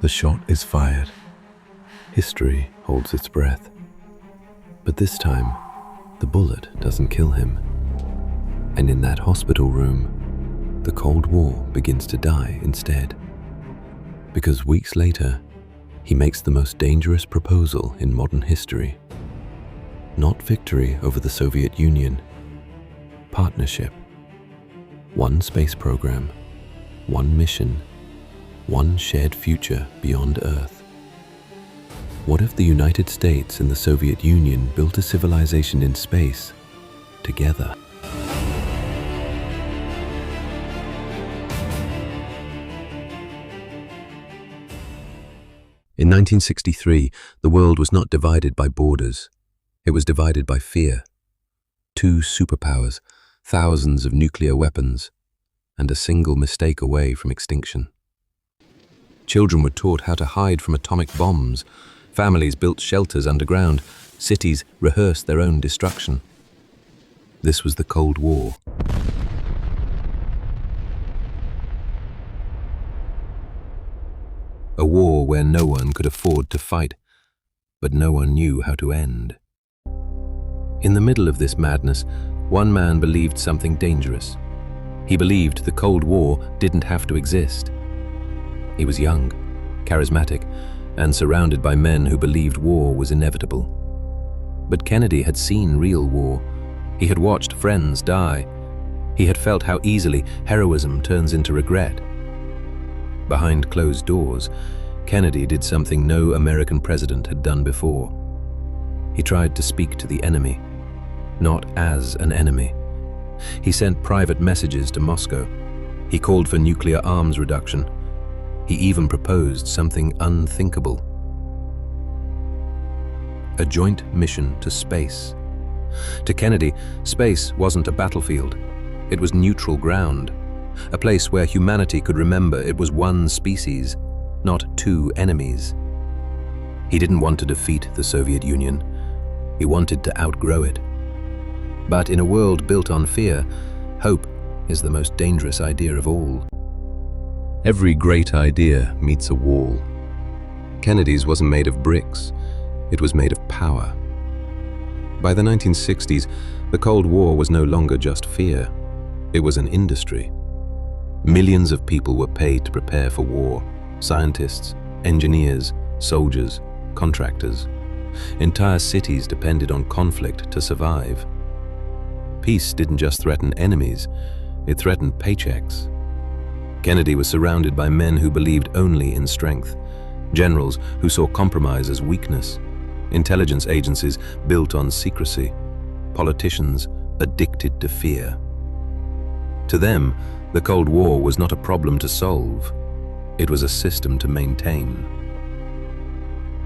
The shot is fired. History holds its breath. But this time, the bullet doesn't kill him. And in that hospital room, the Cold War begins to die instead. Because weeks later, he makes the most dangerous proposal in modern history. Not victory over the Soviet Union. Partnership. One space program. One mission. One shared future beyond Earth. What if the United States and the Soviet Union built a civilization in space together? In 1963, the world was not divided by borders. It was divided by fear. 2 superpowers, thousands of nuclear weapons, and a single mistake away from extinction. Children were taught how to hide from atomic bombs. Families built shelters underground. Cities rehearsed their own destruction. This was the Cold War. A war where no one could afford to fight, but no one knew how to end. In the middle of this madness, one man believed something dangerous. He believed the Cold War didn't have to exist. He was young, charismatic, and surrounded by men who believed war was inevitable. But Kennedy had seen real war. He had watched friends die. He had felt how easily heroism turns into regret. Behind closed doors, Kennedy did something no American president had done before. He tried to speak to the enemy, not as an enemy. He sent private messages to Moscow. He called for nuclear arms reduction. He even proposed something unthinkable. A joint mission to space. To Kennedy, space wasn't a battlefield. It was neutral ground, a place where humanity could remember it was one species, not 2 enemies. He didn't want to defeat the Soviet Union. He wanted to outgrow it. But in a world built on fear, hope is the most dangerous idea of all. Every great idea meets a wall. Kennedy's wasn't made of bricks, it was made of power. By the 1960s, the Cold War was no longer just fear, it was an industry. Millions of people were paid to prepare for war. Scientists, engineers, soldiers, contractors. Entire cities depended on conflict to survive. Peace didn't just threaten enemies, it threatened paychecks. Kennedy was surrounded by men who believed only in strength, generals who saw compromise as weakness, intelligence agencies built on secrecy, politicians addicted to fear. To them, the Cold War was not a problem to solve, it was a system to maintain.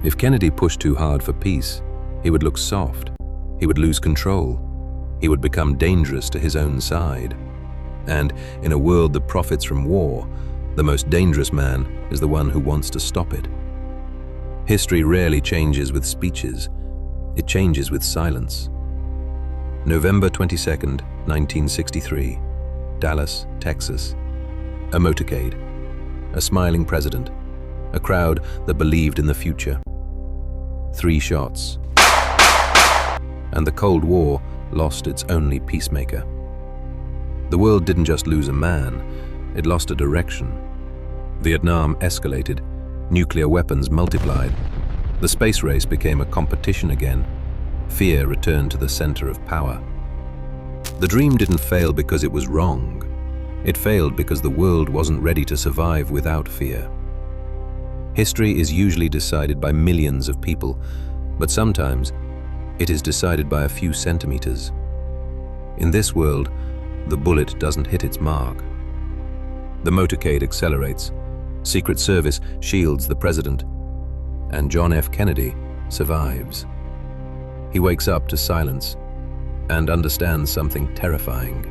If Kennedy pushed too hard for peace, he would look soft, he would lose control, he would become dangerous to his own side. And in a world that profits from war, the most dangerous man is the one who wants to stop it. History rarely changes with speeches, it changes with silence. November 22nd, 1963, Dallas, Texas. A motorcade, a smiling president, a crowd that believed in the future. 3 shots. And the Cold War lost its only peacemaker. The world didn't just lose a man, it lost a direction. Vietnam escalated, nuclear weapons multiplied. The space race became a competition again. Fear returned to the center of power. The dream didn't fail because it was wrong. It failed because the world wasn't ready to survive without fear. History is usually decided by millions of people, but sometimes it is decided by a few centimeters. In this world, the bullet doesn't hit its mark. The motorcade accelerates, Secret Service shields the president, and John F. Kennedy survives. He wakes up to silence and understands something terrifying.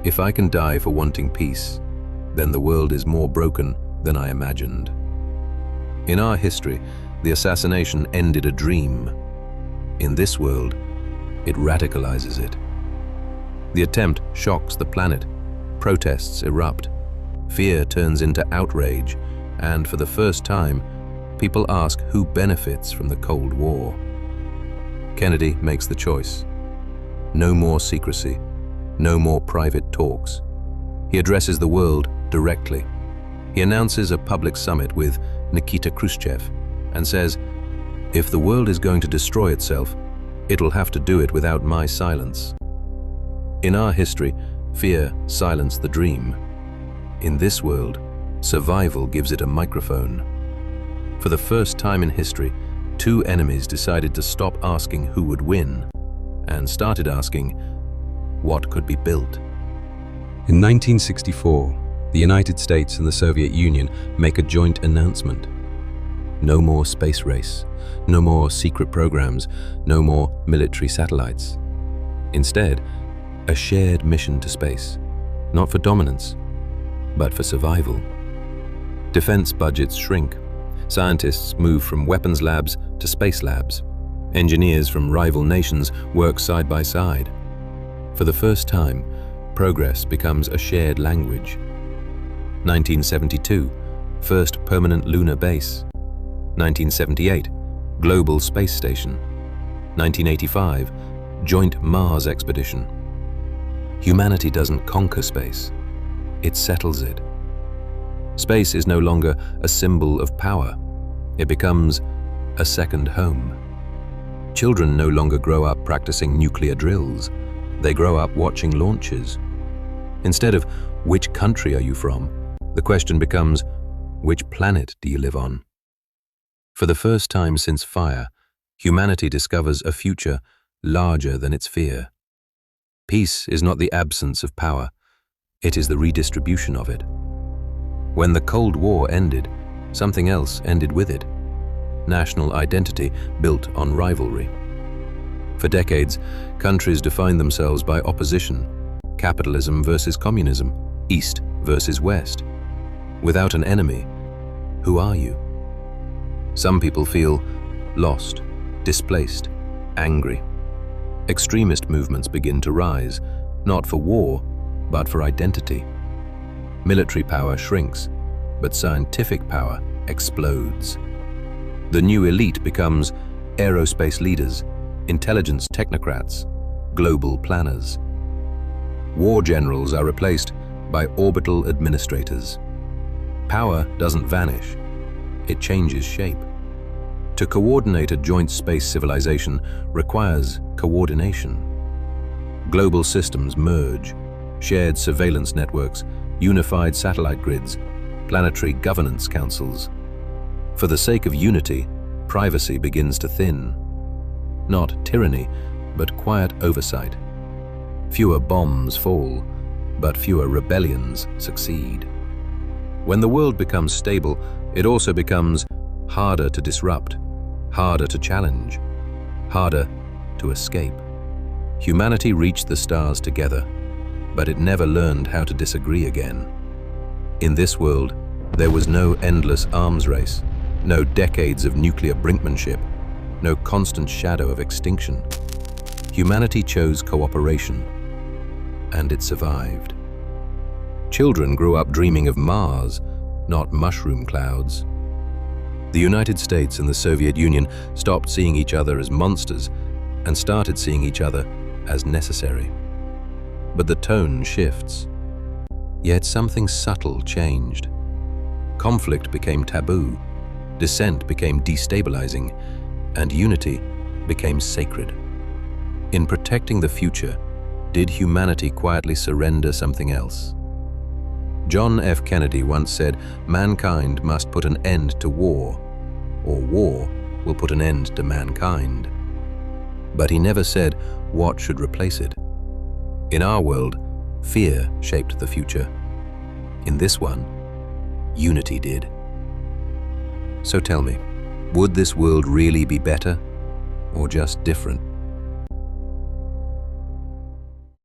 If I can die for wanting peace, then the world is more broken than I imagined. In our history, the assassination ended a dream. In this world, it radicalizes it. The attempt shocks the planet. Protests erupt. Fear turns into outrage. And for the first time, people ask who benefits from the Cold War. Kennedy makes the choice. No more secrecy, no more private talks. He addresses the world directly. He announces a public summit with Nikita Khrushchev and says, "If the world is going to destroy itself, it'll have to do it without my silence." In our history, fear silenced the dream. In this world, survival gives it a microphone. For the first time in history, two enemies decided to stop asking who would win and started asking what could be built. In 1964, the United States and the Soviet Union make a joint announcement. No more space race, no more secret programs, no more military satellites. Instead, a shared mission to space, not for dominance, but for survival. Defense budgets shrink. Scientists move from weapons labs to space labs. Engineers from rival nations work side by side. For the first time, progress becomes a shared language. 1972, first permanent lunar base. 1978, global space station. 1985, joint Mars expedition. Humanity doesn't conquer space, it settles it. Space is no longer a symbol of power. It becomes a second home. Children no longer grow up practicing nuclear drills. They grow up watching launches. Instead of which country are you from, the question becomes, which planet do you live on? For the first time since fire, humanity discovers a future larger than its fear. Peace is not the absence of power, it is the redistribution of it. When the Cold War ended, something else ended with it. National identity built on rivalry. For decades, countries defined themselves by opposition, capitalism versus communism, East versus West. Without an enemy, who are you? Some people feel lost, displaced, angry. Extremist movements begin to rise, not for war, but for identity. Military power shrinks, but scientific power explodes. The new elite becomes aerospace leaders, intelligence technocrats, global planners. War generals are replaced by orbital administrators. Power doesn't vanish, it changes shape. To coordinate a joint space civilization requires coordination. Global systems merge, shared surveillance networks, unified satellite grids, planetary governance councils. For the sake of unity, privacy begins to thin. Not tyranny, but quiet oversight. Fewer bombs fall, but fewer rebellions succeed. When the world becomes stable, it also becomes harder to disrupt, harder to challenge, harder to escape. Humanity reached the stars together, but it never learned how to disagree again. In this world, there was no endless arms race, no decades of nuclear brinkmanship, no constant shadow of extinction. Humanity chose cooperation, and it survived. Children grew up dreaming of Mars, not mushroom clouds. The United States and the Soviet Union stopped seeing each other as monsters and started seeing each other as necessary. But the tone shifts. Yet something subtle changed. Conflict became taboo, dissent became destabilizing, and unity became sacred. In protecting the future, did humanity quietly surrender something else? John F. Kennedy once said, "Mankind must put an end to war, or war will put an end to mankind." But he never said what should replace it. In our world, fear shaped the future. In this one, unity did. So tell me, would this world really be better, or just different?